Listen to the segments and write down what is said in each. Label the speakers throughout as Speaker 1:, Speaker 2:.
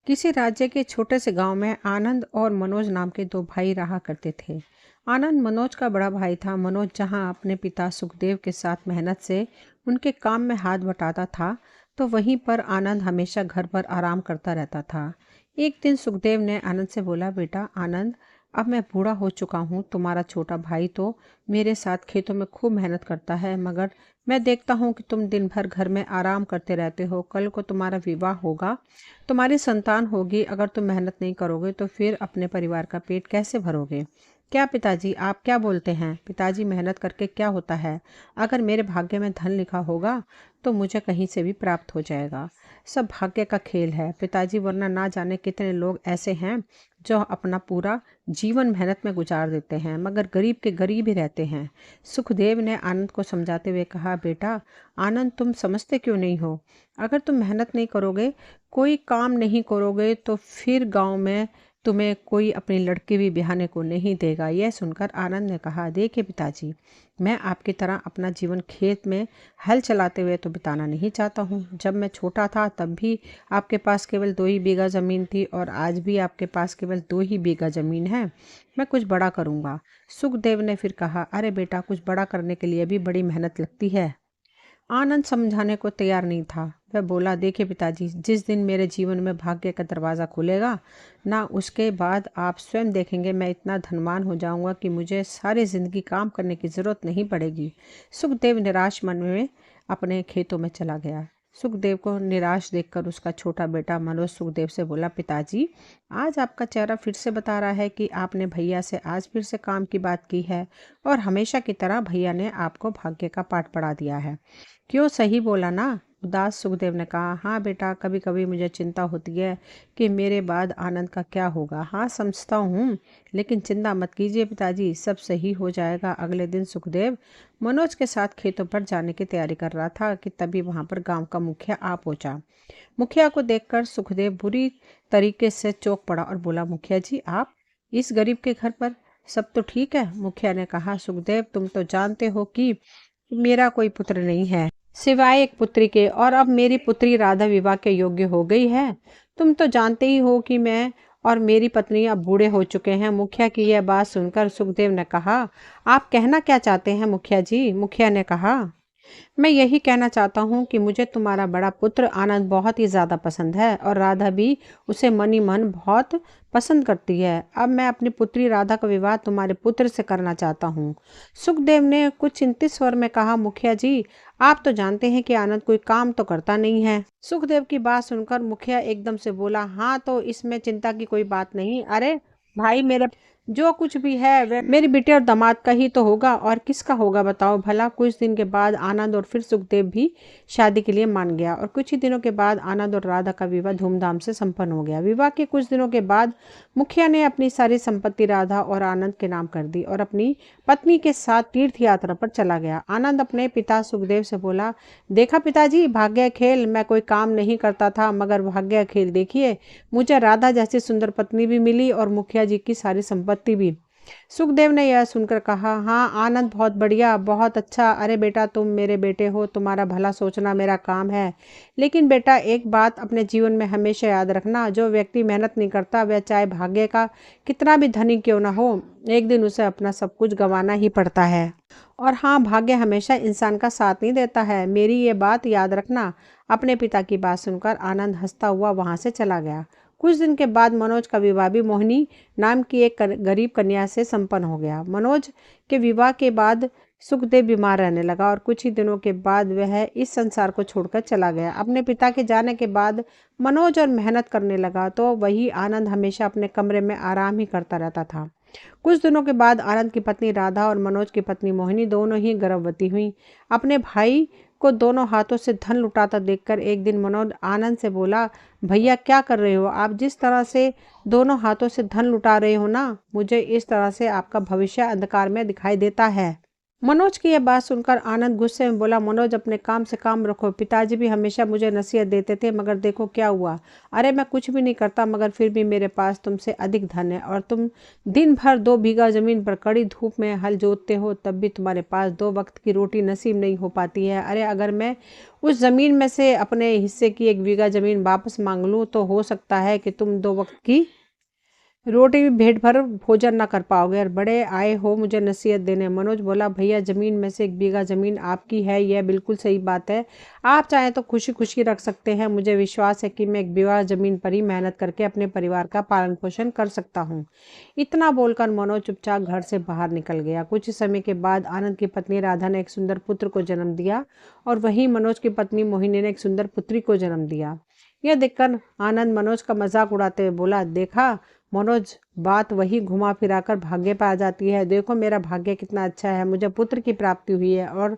Speaker 1: किसी राज्य के छोटे से गांव में आनंद और मनोज नाम के दो भाई रहा करते थे। आनंद मनोज का बड़ा भाई था। मनोज जहां अपने पिता सुखदेव के साथ मेहनत से उनके काम में हाथ बटाता था, तो वहीं पर आनंद हमेशा घर पर आराम करता रहता था। एक दिन सुखदेव ने आनंद से बोला, बेटा आनंद, अब मैं बूढ़ा हो चुका हूँ। तुम्हारा छोटा भाई तो मेरे साथ खेतों में खूब मेहनत करता है, मगर मैं देखता हूँ कि तुम दिन भर घर में आराम करते रहते हो। कल को तुम्हारा विवाह होगा, तुम्हारी संतान होगी। अगर तुम मेहनत नहीं करोगे तो फिर अपने परिवार का पेट कैसे भरोगे? क्या पिताजी, आप क्या बोलते हैं? पिताजी, मेहनत करके क्या होता है? अगर मेरे भाग्य में धन लिखा होगा तो मुझे कहीं से भी प्राप्त हो जाएगा। सब भाग्य का खेल है पिताजी, वरना ना जाने कितने लोग ऐसे हैं जो अपना पूरा जीवन मेहनत में गुजार देते हैं, मगर गरीब के गरीब ही रहते हैं। सुखदेव ने आनंद को समझाते हुए कहा, बेटा आनंद, तुम समझते क्यों नहीं हो? अगर तुम मेहनत नहीं करोगे, कोई काम नहीं करोगे, तो फिर गांव में तुम्हें कोई अपनी लड़की भी ब्याहने को नहीं देगा। यह सुनकर आनंद ने कहा, देखिए पिताजी, मैं आपकी तरह अपना जीवन खेत में हल चलाते हुए तो बिताना नहीं चाहता हूँ। जब मैं छोटा था तब भी आपके पास केवल 2 ही बीघा ज़मीन थी, और आज भी आपके पास केवल 2 ही बीघा ज़मीन है। मैं कुछ बड़ा करूँगा। सुखदेव ने फिर कहा, अरे बेटा, कुछ बड़ा करने के लिए भी बड़ी मेहनत लगती है। आनंद समझाने को तैयार नहीं था। वह बोला, देखिए पिताजी, जिस दिन मेरे जीवन में भाग्य का दरवाज़ा खुलेगा ना, उसके बाद आप स्वयं देखेंगे मैं इतना धनवान हो जाऊंगा कि मुझे सारी ज़िंदगी काम करने की ज़रूरत नहीं पड़ेगी। सुखदेव निराश मन में अपने खेतों में चला गया। सुखदेव को निराश देखकर उसका छोटा बेटा मनोज सुखदेव से बोला, पिताजी, आज आपका चेहरा फिर से बता रहा है कि आपने भैया से आज फिर से काम की बात की है, और हमेशा की तरह भैया ने आपको भाग्य का पाठ पढ़ा दिया है। क्यों, सही बोला ना? उदास सुखदेव ने कहा, हाँ बेटा, कभी कभी मुझे चिंता होती है कि मेरे बाद आनंद का क्या होगा। हाँ समझता हूँ, लेकिन चिंता मत कीजिए पिताजी, सब सही हो जाएगा। अगले दिन सुखदेव मनोज के साथ खेतों पर जाने की तैयारी कर रहा था कि तभी वहां पर गांव का मुखिया आ पहुंचा। मुखिया को देखकर सुखदेव बुरी तरीके से चौंक पड़ा और बोला, मुखिया जी, आप इस गरीब के घर पर? सब तो ठीक है? मुखिया ने कहा, सुखदेव, तुम तो जानते हो कि मेरा कोई पुत्र नहीं है सिवाय एक पुत्री के, और अब मेरी पुत्री राधा विवाह के योग्य हो गई है। तुम तो जानते ही हो कि मैं और मेरी पत्नी अब बूढ़े हो चुके हैं। मुखिया की यह बात सुनकर सुखदेव ने कहा, आप कहना क्या चाहते हैं मुखिया जी? मुखिया ने कहा, मैं यही कहना चाहता हूँ कि मुझे तुम्हारा बड़ा पुत्र आनंद बहुत ही ज़्यादा पसंद है, और राधा भी उसे मन ही मन बहुत पसंद करती है। अब मैं अपनी पुत्री राधा का विवाह तुम्हारे पुत्र से करना चाहता हूँ। सुखदेव ने कुछ चिंतित स्वर में कहा, मुखिया जी, आप तो जानते हैं कि आनंद कोई काम तो करता नहीं है। सुखदेव की बात सुनकर मुखिया एकदम से बोला, हाँ तो इसमें चिंता की कोई बात नहीं। अरे भाई, मेरे जो कुछ भी है वह मेरी बेटे और दामाद का ही तो होगा, और किसका होगा बताओ भला। कुछ दिन के बाद आनंद और फिर सुखदेव भी शादी के लिए मान गया, और कुछ ही दिनों के बाद आनंद और राधा का विवाह धूमधाम से संपन्न हो गया। विवाह के कुछ दिनों के बाद मुखिया ने अपनी सारी संपत्ति राधा और आनंद के नाम कर दी और अपनी पत्नी के साथ तीर्थ यात्रा पर चला गया। आनंद अपने पिता सुखदेव से बोला, देखा पिताजी, भाग्य खेल, मैं कोई काम नहीं करता था, मगर भाग्य खेल देखिए, मुझे राधा जैसी सुंदर पत्नी भी मिली और मुखिया जी की सारी संपत्ति भी। सुखदेव ने यह सुनकर कहा, हाँ आनंद, बहुत बढ़िया, बहुत अच्छा। अरे बेटा, तुम मेरे बेटे हो, तुम्हारा भला सोचना मेरा काम है। लेकिन बेटा, एक बात अपने जीवन में हमेशा याद रखना, जो व्यक्ति मेहनत नहीं करता, वह चाहे भाग्य का कितना भी धनी क्यों ना हो, एक दिन उसे अपना सब कुछ गंवाना ही पड़ता है। और हाँ, भाग्य हमेशा इंसान का साथ नहीं देता है, मेरी ये बात याद रखना। अपने पिता की बात सुनकर आनंद हंसता हुआ वहां से चला गया। कुछ दिन के बाद मनोज का विवाह भी मोहिनी नाम की एक गरीब कन्या से संपन्न हो गया। मनोज के विवाह के बाद सुखदेव बीमार रहने लगा, और कुछ ही दिनों के बाद वह इस संसार को छोड़कर चला गया। अपने पिता के जाने के बाद मनोज और मेहनत करने लगा, तो वही आनंद हमेशा अपने कमरे में आराम ही करता रहता था। कुछ दिनों के बाद आनंद की पत्नी राधा और मनोज की पत्नी मोहिनी दोनों ही गर्भवती हुई। अपने भाई को दोनों हाथों से धन लुटाता देखकर एक दिन मनोज आनंद से बोला, भैया क्या कर रहे हो आप? जिस तरह से दोनों हाथों से धन लुटा रहे हो ना, मुझे इस तरह से आपका भविष्य अंधकार में दिखाई देता है। मनोज की यह बात सुनकर आनंद गुस्से में बोला, मनोज अपने काम से काम रखो। पिताजी भी हमेशा मुझे नसीहत देते थे, मगर देखो क्या हुआ। अरे मैं कुछ भी नहीं करता, मगर फिर भी मेरे पास तुमसे अधिक धन है और तुम दिन भर 2 बीघा जमीन पर कड़ी धूप में हल जोतते हो, तब भी तुम्हारे पास 2 वक्त की रोटी नसीब नहीं हो पाती है। अरे अगर मैं उस जमीन में से अपने हिस्से की 1 बीघा जमीन वापस मांग लूँ तो हो सकता है कि तुम 2 वक्त की रोटी भी पेट भर भोजन ना कर पाओगे और बड़े आए हो मुझे नसीहत देने। मनोज बोला, भैया जमीन में से 1 बीघा जमीन आपकी है, यह बिल्कुल सही बात है। आप चाहें तो खुशी खुशी रख सकते हैं। मुझे विश्वास है कि मैं 1 बीघा जमीन पर ही मेहनत करके अपने परिवार का पालन पोषण कर सकता हूँ। इतना बोलकर मनोज चुपचाप घर से बाहर निकल गया। कुछ समय के बाद आनंद की पत्नी राधा ने एक सुंदर पुत्र को जन्म दिया और वहीं मनोज की पत्नी मोहिनी ने एक सुंदर पुत्री को जन्म दिया। यह देखकर आनंद मनोज का मजाक उड़ाते हुए बोला, देखा मनोज, बात वही घुमा फिराकर भाग्य पर आ जाती है। देखो मेरा भाग्य कितना अच्छा है, मुझे पुत्र की प्राप्ति हुई है और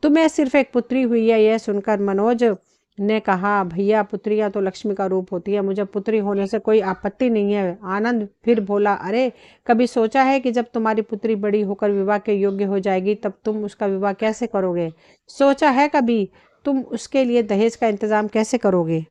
Speaker 1: तुम्हें सिर्फ एक पुत्री हुई है। यह सुनकर मनोज ने कहा, भैया पुत्रियां तो लक्ष्मी का रूप होती है, मुझे पुत्री होने से कोई आपत्ति नहीं है। आनंद फिर बोला, अरे कभी सोचा है कि जब तुम्हारी पुत्री बड़ी होकर विवाह के योग्य हो जाएगी तब तुम उसका विवाह कैसे करोगे? सोचा है कभी तुम उसके लिए दहेज का इंतजाम कैसे करोगे?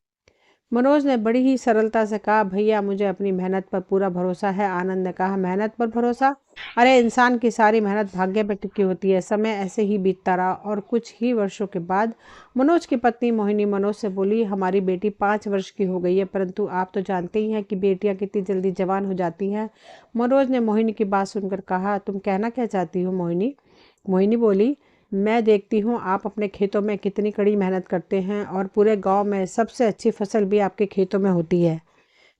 Speaker 1: मनोज ने बड़ी ही सरलता से कहा, भैया मुझे अपनी मेहनत पर पूरा भरोसा है। आनंद ने कहा, मेहनत पर भरोसा? अरे इंसान की सारी मेहनत भाग्य पर टिकी होती है। समय ऐसे ही बीतता रहा और कुछ ही वर्षों के बाद मनोज की पत्नी मोहिनी मनोज से बोली, हमारी बेटी 5 वर्ष की हो गई है, परंतु आप तो जानते ही हैं कि बेटियां कितनी जल्दी जवान हो जाती हैं। मनोज ने मोहिनी की बात सुनकर कहा, तुम कहना क्या चाहती हो मोहिनी? मोहिनी बोली, मैं देखती हूँ आप अपने खेतों में कितनी कड़ी मेहनत करते हैं और पूरे गांव में सबसे अच्छी फसल भी आपके खेतों में होती है।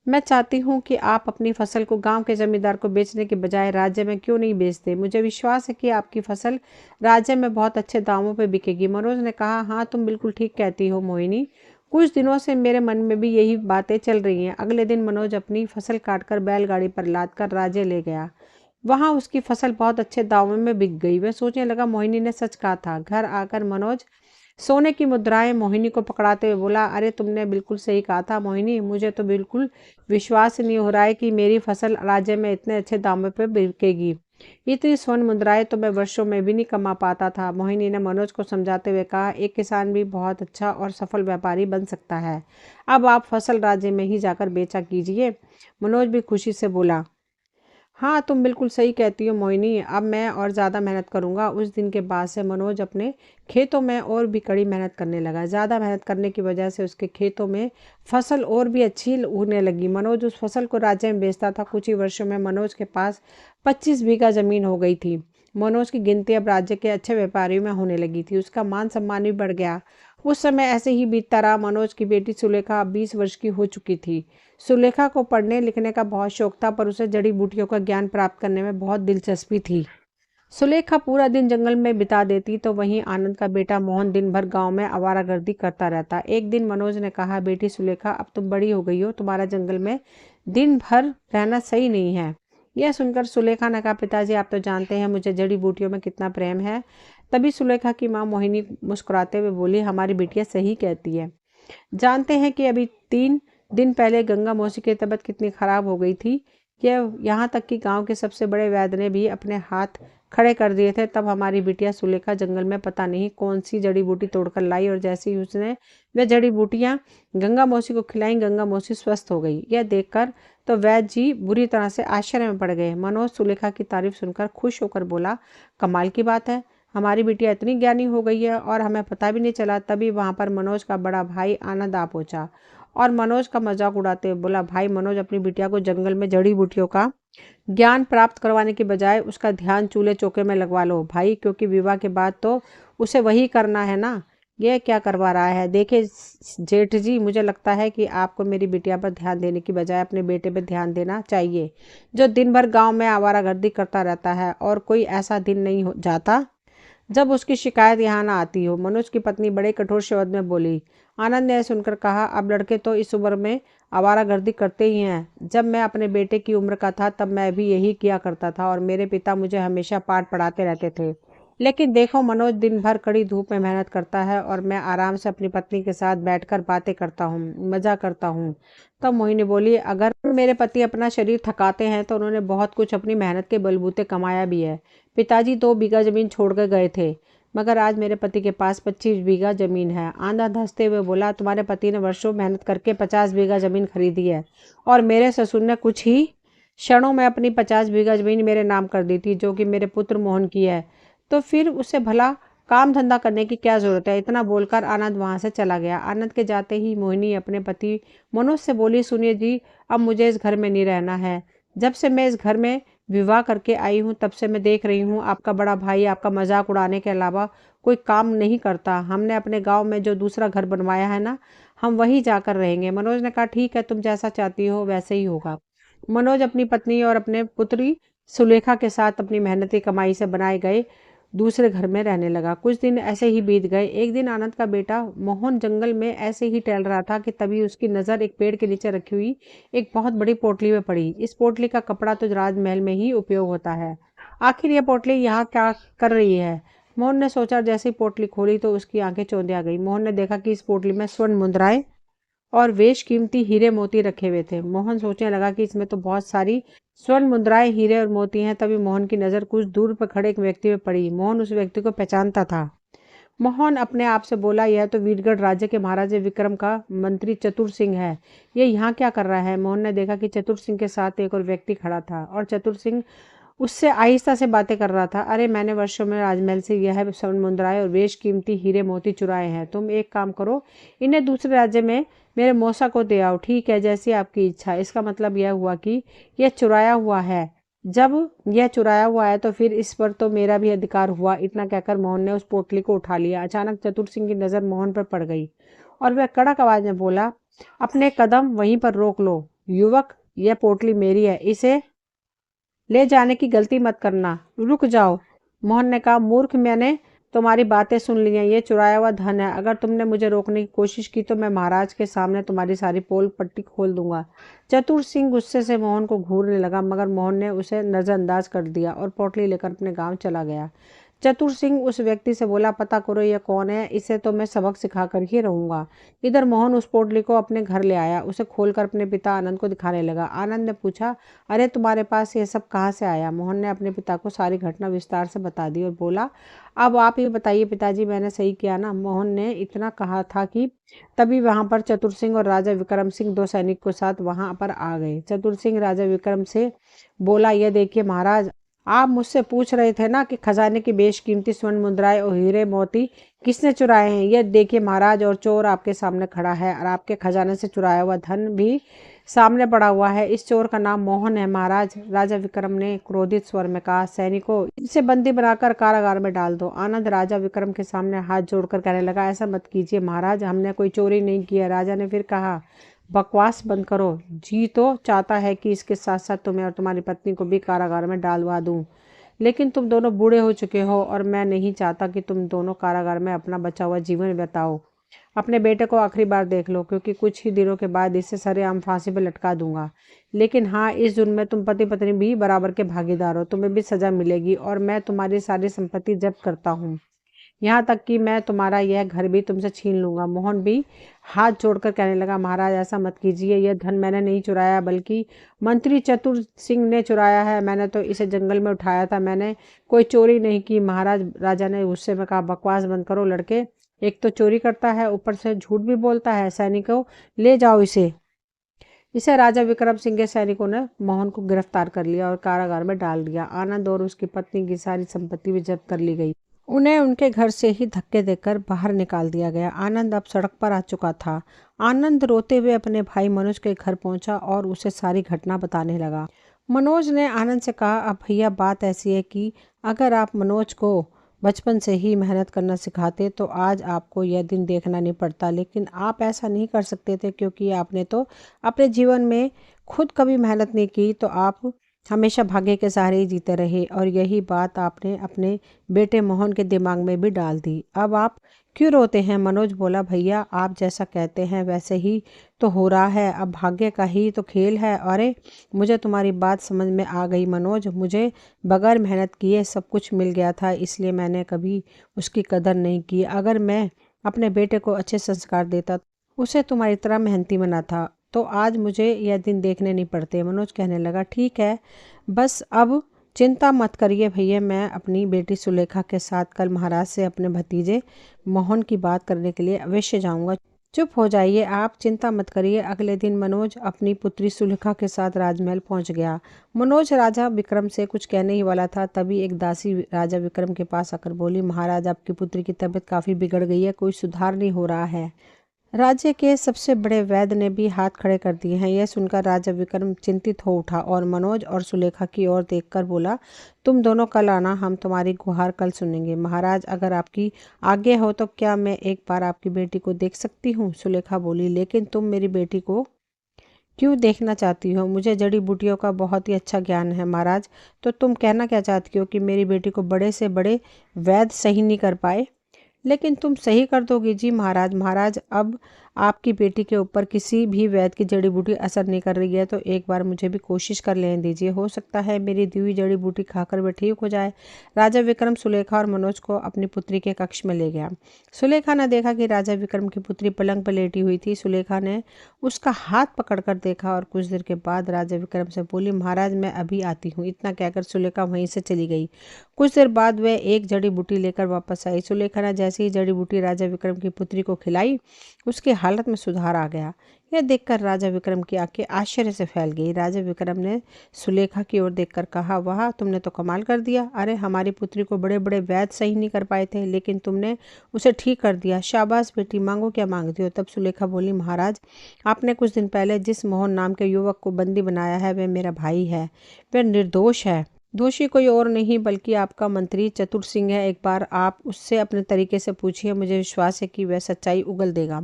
Speaker 1: मैं चाहती हूँ कि आप अपनी फसल को गांव के जमींदार को बेचने के बजाय राज्य में क्यों नहीं बेचते? मुझे विश्वास है कि आपकी फसल राज्य में बहुत अच्छे दामों पर बिकेगी। मनोज ने कहा, हाँ तुम बिल्कुल ठीक कहती हो मोहिनी, कुछ दिनों से मेरे मन में भी यही बातें चल रही हैं। अगले दिन मनोज अपनी फसल काटकर बैलगाड़ी पर लादकर राज्य ले गया। वहां उसकी फसल बहुत अच्छे दामों में बिक गई। वह सोचने लगा, मोहिनी ने सच कहा था। घर आकर मनोज सोने की मुद्राएं मोहिनी को पकड़ाते हुए बोला, अरे तुमने बिल्कुल सही कहा था मोहिनी, मुझे तो बिल्कुल विश्वास नहीं हो रहा है कि मेरी फसल राज्य में इतने अच्छे दामों पर बिकेगी। इतनी स्वर्ण मुद्राएं तो मैं वर्षों में भी नहीं कमा पाता था। मोहिनी ने मनोज को समझाते हुए कहा, एक किसान भी बहुत अच्छा और सफल व्यापारी बन सकता है। अब आप फसल राज्य में ही जाकर बेचा कीजिए। मनोज भी खुशी से बोला, हाँ तुम बिल्कुल सही कहती हो मोहिनी, अब मैं और ज़्यादा मेहनत करूँगा। उस दिन के बाद से मनोज अपने खेतों में और भी कड़ी मेहनत करने लगा। ज़्यादा मेहनत करने की वजह से उसके खेतों में फसल और भी अच्छी होने लगी। मनोज उस फसल को राज्य में बेचता था। कुछ ही वर्षों में मनोज के पास 25 बीघा जमीन हो गई थी। मनोज की गिनती अब राज्य के अच्छे व्यापारियों में होने लगी थी। उसका मान सम्मान भी बढ़ गया। उस समय ऐसे ही बीतता रहा। मनोज की बेटी सुलेखा अब 20 वर्ष की हो चुकी थी। सुलेखा को पढ़ने लिखने का बहुत शौक था, पर उसे जड़ी बूटियों का ज्ञान प्राप्त करने में बहुत दिलचस्पी थी। सुलेखा पूरा दिन जंगल में बिता देती तो वहीं आनंद का बेटा मोहन दिन भर गांव में आवारागर्दी करता रहता। एक दिन मनोज ने कहा, बेटी सुलेखा, अब तुम बड़ी हो गई हो, तुम्हारा जंगल में दिन भर रहना सही नहीं है। यह सुनकर सुलेखा ने कहा, पिताजी आप तो जानते हैं मुझे जड़ी बूटियों में कितना प्रेम है। तभी सुलेखा की माँ मोहिनी मुस्कुराते हुए बोली, हमारी बिटिया सही कहती है। जानते हैं कि अभी 3 दिन पहले गंगा मौसी की तबीयत कितनी खराब हो गई थी। यह यहाँ तक कि गांव के सबसे बड़े वैद्य ने भी अपने हाथ खड़े कर दिए थे। तब हमारी बिटिया सुलेखा जंगल में पता नहीं कौन सी जड़ी बूटी तोड़कर लाई और जैसे ही उसने वह जड़ी बूटियां गंगा मौसी को खिलाई, गंगा मौसी स्वस्थ हो गई। यह देखकर तो वैद्य जी बुरी तरह से आश्चर्य में पड़ गए। मनोज सुलेखा की तारीफ सुनकर खुश होकर बोला, कमाल की बात है, हमारी बिटिया इतनी ज्ञानी हो गई है और हमें पता भी नहीं चला। तभी वहां पर मनोज का बड़ा भाई आनंद आ पहुंचा और मनोज का मजाक उड़ाते हुए बोला, भाई मनोज, अपनी बिटिया को जंगल में जड़ी बूटियों का ज्ञान प्राप्त करवाने के बजाय उसका ध्यान चूल्हे चौके में लगवा लो भाई, क्योंकि विवाह के बाद तो उसे वही करना है ना। यह क्या करवा रहा है? देखिए जेठ जी, मुझे लगता है कि आपको मेरी बिटिया पर ध्यान देने की बजाय अपने बेटे पर ध्यान देना चाहिए, जो दिन भर गांव में आवारागर्दी करता रहता है और कोई ऐसा दिन नहीं हो जाता जब उसकी शिकायत यहाँ ना आती हो। मनोज की पत्नी बड़े कठोर शब्द में बोली। आनंद ने सुनकर कहा, अब लड़के तो इस उम्र में आवारागर्दी करते ही हैं। जब मैं अपने बेटे की उम्र का था तब मैं भी यही किया करता था और मेरे पिता मुझे हमेशा पाठ पढ़ाते रहते थे। लेकिन देखो मनोज दिन भर कड़ी धूप में मेहनत करता है और मैं आराम से अपनी पत्नी के साथ बैठकर बातें करता हूँ, मजा करता हूँ। तब मोहिनी बोली, अगर मेरे पति अपना शरीर थकाते हैं तो उन्होंने बहुत कुछ अपनी मेहनत के बलबूते कमाया भी है। पिताजी 2 बीघा जमीन छोड़कर गए थे, मगर आज मेरे पति के पास 25 बीघा जमीन है। आनंद हंसते हुए बोला, तुम्हारे पति ने वर्षों मेहनत करके 50 बीघा जमीन खरीदी है और मेरे ससुर ने कुछ ही क्षणों में अपनी 50 बीघा जमीन मेरे नाम कर दी थी, जो कि मेरे पुत्र मोहन की है। तो फिर उसे भला काम धंधा करने की क्या जरूरत है। इतना बोलकर आनंद वहां से चला गया। आनंद के जाते ही मोहिनी अपने पति मनोज से बोली, सुनिए जी, अब मुझे इस घर में नहीं रहना है। जब से मैं इस घर में विवाह करके आई हूँ तब से मैं देख रही हूँ आपका बड़ा भाई आपका मजाक उड़ाने के अलावा कोई काम नहीं करता। हमने अपने गांव में जो दूसरा घर बनवाया है ना, हम वहीं जाकर रहेंगे। मनोज ने कहा, ठीक है, तुम जैसा चाहती हो वैसे ही होगा। मनोज अपनी पत्नी और अपने पुत्री सुलेखा के साथ अपनी मेहनती कमाई से बनाए गए दूसरे घर में रहने लगा। कुछ दिन ऐसे ही बीत गए। एक दिन आनंद का बेटा मोहन जंगल में ऐसे ही टहल रहा था कि तभी उसकी नज़र एक पेड़ के नीचे रखी हुई एक बहुत बड़ी पोटली में पड़ी। इस पोटली का कपड़ा तो राजमहल में ही उपयोग होता है, आखिर यह पोटली यहाँ क्या कर रही है। मोहन ने सोचा। जैसे ही पोटली खोली तो उसकी आंखें चौंधिया गई। मोहन ने देखा कि इस पोटली में स्वर्ण मुद्राएं और बेशकीमती हीरे मोती रखे हुए थे। मोहन सोचने लगा कि इसमें तो बहुत सारी स्वर्ण मुद्राएं, हीरे और मोती हैं। तभी मोहन की नजर कुछ दूर पर खड़े एक व्यक्ति पे पड़ी। मोहन उस व्यक्ति को पहचानता था। मोहन अपने आप से बोला, यह तो वीरगढ़ राज्य के महाराजा विक्रम का मंत्री चतुर सिंह है। ये यहाँ क्या कर रहा है। मोहन ने देखा कि चतुर सिंह के साथ एक और व्यक्ति खड़ा था और चतुर सिंह उससे आहिस्ता से बातें कर रहा था। अरे, मैंने वर्षों में राजमहल से यह स्वर्ण मुद्राएं और बेशकीमती हीरे मोती चुराए हैं। तुम एक काम करो, इन्हें दूसरे राज्य में मेरे मौसा को दे आओ। ठीक है, जैसी आपकी इच्छा। इसका मतलब यह हुआ कि यह चुराया हुआ है। जब यह चुराया हुआ है तो फिर इस पर तो मेरा भी अधिकार हुआ। इतना कहकर मोहन ने उस पोटली को उठा लिया। अचानक चतुर सिंह की नजर मोहन पर पड़ गई और वह कड़क आवाज में बोला, अपने कदम वहीं पर रोक लो युवक, यह पोटली मेरी है, इसे ले जाने की गलती मत करना। रुक जाओ। मोहन ने कहा, मूर्ख, मैंने तुम्हारी बातें सुन ली हैं। ये चुराया हुआ धन है। अगर तुमने मुझे रोकने की कोशिश की तो मैं महाराज के सामने तुम्हारी सारी पोल पट्टी खोल दूंगा। चतुर सिंह गुस्से से मोहन को घूरने लगा, मगर मोहन ने उसे नजरअंदाज कर दिया और पोटली लेकर अपने गांव चला गया। चतुर सिंह उस व्यक्ति से बोला, पता करो यह कौन है, इसे तो मैं सबक सिखा कर ही रहूंगा। इधर मोहन उस पोटली को अपने घर ले आया। उसे खोलकर अपने पिता आनंद को दिखाने लगा। आनंद ने पूछा, अरे, तुम्हारे पास ये सब कहाँ से आया। मोहन ने अपने पिता को सारी घटना विस्तार से बता दी और बोला, अब आप ये बताइए पिताजी, मैंने सही किया ना। मोहन ने इतना कहा था कि तभी वहां पर चतुर सिंह और राजा विक्रम सिंह 2 सैनिक के साथ वहां पर आ गए। चतुर सिंह राजा विक्रम से बोला, यह देखिए महाराज, आप मुझसे पूछ रहे थे ना कि खजाने की बेशकीमती स्वर्ण मुद्राएं और हीरे मोती किसने चुराए हैं। यह देखिए महाराज, और चोर आपके सामने खड़ा है और आपके खजाने से चुराया हुआ धन भी सामने पड़ा हुआ है। इस चोर का नाम मोहन है महाराज। राजा विक्रम ने क्रोधित स्वर में कहा, सैनिकों, इसे बंदी बनाकर कारागार में डाल दो। आनंद राजा विक्रम के सामने हाथ जोड़कर कहने लगा, ऐसा मत कीजिए महाराज, हमने कोई चोरी नहीं की है। राजा ने फिर कहा, बकवास बंद करो। जी तो चाहता है कि इसके साथ साथ तुम्हें और तुम्हारी पत्नी को भी कारागार में डालवा दूं, लेकिन तुम दोनों बूढ़े हो चुके हो और मैं नहीं चाहता कि तुम दोनों कारागार में अपना बचा हुआ जीवन बिताओ। अपने बेटे को आखिरी बार देख लो, क्योंकि कुछ ही दिनों के बाद इसे सरेआम फांसी पर लटका दूंगा। लेकिन हाँ, इस जुर्म में तुम पति पत्नी भी बराबर के भागीदार हो। तुम्हें भी सजा मिलेगी और मैं तुम्हारी सारी संपत्ति जब्त करता हूँ, यहाँ तक कि मैं तुम्हारा यह घर भी तुमसे छीन लूंगा। मोहन भी हाथ जोड़कर कहने लगा, महाराज ऐसा मत कीजिए। यह धन मैंने नहीं चुराया, बल्कि मंत्री चतुर सिंह ने चुराया है। मैंने तो इसे जंगल में उठाया था, मैंने कोई चोरी नहीं की महाराज। राजा ने गुस्से में कहा, बकवास बंद करो लड़के, एक तो चोरी करता है, ऊपर से झूठ भी बोलता है। सैनिकों, ले जाओ इसे। इसे राजा विक्रम सिंह के सैनिकों ने मोहन को गिरफ्तार कर लिया और कारागार में डाल दिया। आनंद और उसकी पत्नी की सारी संपत्ति भी जब्त कर ली गई। उन्हें उनके घर से ही धक्के देकर बाहर निकाल दिया गया। आनंद अब सड़क पर आ चुका था। आनंद रोते हुए अपने भाई मनोज के घर पहुंचा और उसे सारी घटना बताने लगा। मनोज ने आनंद से कहा, अब भैया बात ऐसी है कि अगर आप मनोज को बचपन से ही मेहनत करना सिखाते तो आज आपको यह दिन देखना नहीं पड़ता। लेकिन आप ऐसा नहीं कर सकते थे, क्योंकि आपने तो अपने जीवन में खुद कभी मेहनत नहीं की, तो आप हमेशा भाग्य के सहारे ही जीते रहे और यही बात आपने अपने बेटे मोहन के दिमाग में भी डाल दी। अब आप क्यों रोते हैं? मनोज बोला, भैया आप जैसा कहते हैं वैसे ही तो हो रहा है, अब भाग्य का ही तो खेल है। अरे मुझे तुम्हारी बात समझ में आ गई मनोज, मुझे बगैर मेहनत किए सब कुछ मिल गया था, इसलिए मैंने कभी उसकी कदर नहीं की। अगर मैं अपने बेटे को अच्छे संस्कार देता, उसे तुम्हारी तरह मेहनती बना था, तो आज मुझे यह दिन देखने नहीं पड़ते। मनोज कहने लगा, ठीक है, बस अब चिंता मत करिए भैया, मैं अपनी बेटी सुलेखा के साथ कल महाराज से अपने भतीजे मोहन की बात करने के लिए अवश्य जाऊंगा। चुप हो जाइए आप, चिंता मत करिए। अगले दिन मनोज अपनी पुत्री सुलेखा के साथ राजमहल पहुंच गया। मनोज राजा विक्रम से कुछ कहने ही वाला था, तभी एक दासी राजा विक्रम के पास आकर बोली, महाराज आपकी पुत्री की तबीयत काफ़ी बिगड़ गई है, कोई सुधार नहीं हो रहा है। राज्य के सबसे बड़े वैद्य ने भी हाथ खड़े कर दिए हैं। यह सुनकर राजा विक्रम चिंतित हो उठा और मनोज और सुलेखा की ओर देखकर बोला, तुम दोनों कल आना, हम तुम्हारी गुहार कल सुनेंगे। महाराज अगर आपकी आज्ञा हो तो क्या मैं एक बार आपकी बेटी को देख सकती हूँ? सुलेखा बोली, लेकिन तुम मेरी बेटी को क्यों देखना चाहती हो? मुझे जड़ी बूटियों का बहुत ही अच्छा ज्ञान है महाराज। तो तुम कहना क्या चाहती हो कि मेरी बेटी को बड़े से बड़े वैद्य सही नहीं कर पाए? लेकिन तुम सही कर दोगी जी महाराज। महाराज अब आपकी बेटी के ऊपर किसी भी वैद्य की जड़ी बूटी असर नहीं कर रही है, तो एक बार मुझे भी कोशिश कर लेने दीजिए, हो सकता है मेरी दी हुई जड़ी बूटी खाकर वह ठीक हो जाए। राजा विक्रम सुलेखा और मनोज को अपनी पुत्री के कक्ष में ले गया। सुलेखा ने देखा कि राजा विक्रम की पुत्री पलंग पर लेटी हुई थी। सुलेखा ने उसका हाथ पकड़कर देखा और कुछ देर के बाद राजा विक्रम से बोली, महाराज मैं अभी आती हूँ। इतना कहकर सुलेखा वहीं से चली गई। कुछ देर बाद वह एक जड़ी बूटी लेकर वापस आई। सुलेखा ने जैसे ही जड़ी बूटी राजा विक्रम की पुत्री को खिलाई, उसकी हालत में सुधार आ गया। यह देखकर राजा विक्रम की आंखें आश्चर्य से फैल गई। राजा विक्रम ने सुलेखा की ओर देखकर कहा, वाह तुमने तो कमाल कर दिया। अरे हमारी पुत्री को बड़े बड़े वैद्य सही नहीं कर पाए थे, लेकिन तुमने उसे ठीक कर दिया। शाबाश बेटी, मांगो क्या मांगती हो? तब सुलेखा बोली, महाराज आपने कुछ दिन पहले जिस मोहन नाम के युवक को बंदी बनाया है, वह मेरा भाई है, वह निर्दोष है। दोषी कोई और नहीं बल्कि आपका मंत्री चतुर सिंह है। एक बार आप उससे अपने तरीके से पूछिए, मुझे विश्वास है कि वह सच्चाई उगल देगा।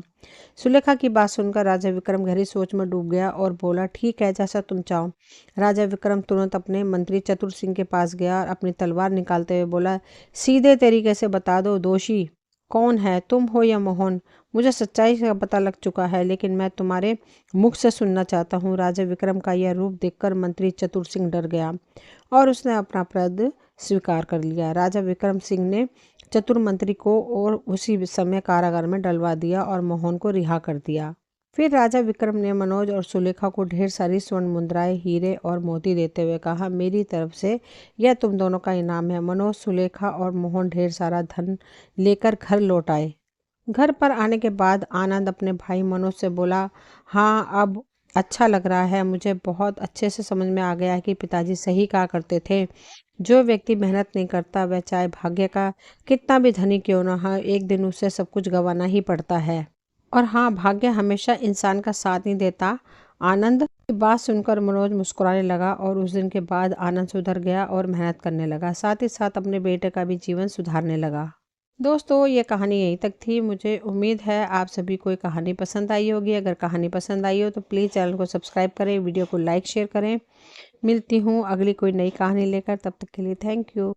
Speaker 1: सुलेखा की बात सुनकर राजा विक्रम गहरी सोच में डूब गया और बोला, ठीक है, जैसा तुम चाहो। राजा विक्रम तुरंत अपने मंत्री चतुर सिंह के पास गया और अपनी तलवार निकालते हुए बोला, सीधे तरीके से बता दो, दोषी कौन है, तुम हो या मोहन? मुझे सच्चाई का पता लग चुका है, लेकिन मैं तुम्हारे मुख से सुनना चाहता हूँ। राजा विक्रम का यह रूप देखकर मंत्री चतुर सिंह डर गया और उसने अपना पद स्वीकार कर लिया। राजा विक्रम सिंह ने चतुर मंत्री को और उसी समय कारागार में डलवा दिया और मोहन को रिहा कर दिया। फिर राजा विक्रम ने मनोज और सुलेखा को ढेर सारी स्वर्ण मुद्राएं, हीरे और मोती देते हुए कहा, मेरी तरफ से यह तुम दोनों का इनाम है। मनोज, सुलेखा और मोहन ढेर सारा धन लेकर घर लौट आए। घर पर आने के बाद आनंद अपने भाई मनोज से बोला, हाँ अब अच्छा लग रहा है, मुझे बहुत अच्छे से समझ में आ गया है कि पिताजी सही कहा करते थे, जो व्यक्ति मेहनत नहीं करता वह चाहे भाग्य का कितना भी धनी क्यों ना हो, एक दिन उसे सब कुछ गंवाना ही पड़ता है। और हाँ, भाग्य हमेशा इंसान का साथ नहीं देता। आनंद की बात सुनकर मनोज मुस्कुराने लगा और उस दिन के बाद आनंद सुधर गया और मेहनत करने लगा, साथ ही साथ अपने बेटे का भी जीवन सुधारने लगा। दोस्तों ये कहानी यहीं तक थी। मुझे उम्मीद है आप सभी को ये कहानी पसंद आई होगी। अगर कहानी पसंद आई हो तो प्लीज़ चैनल को सब्सक्राइब करें, वीडियो को लाइक शेयर करें। मिलती हूँ अगली कोई नई कहानी लेकर, तब तक के लिए थैंक यू।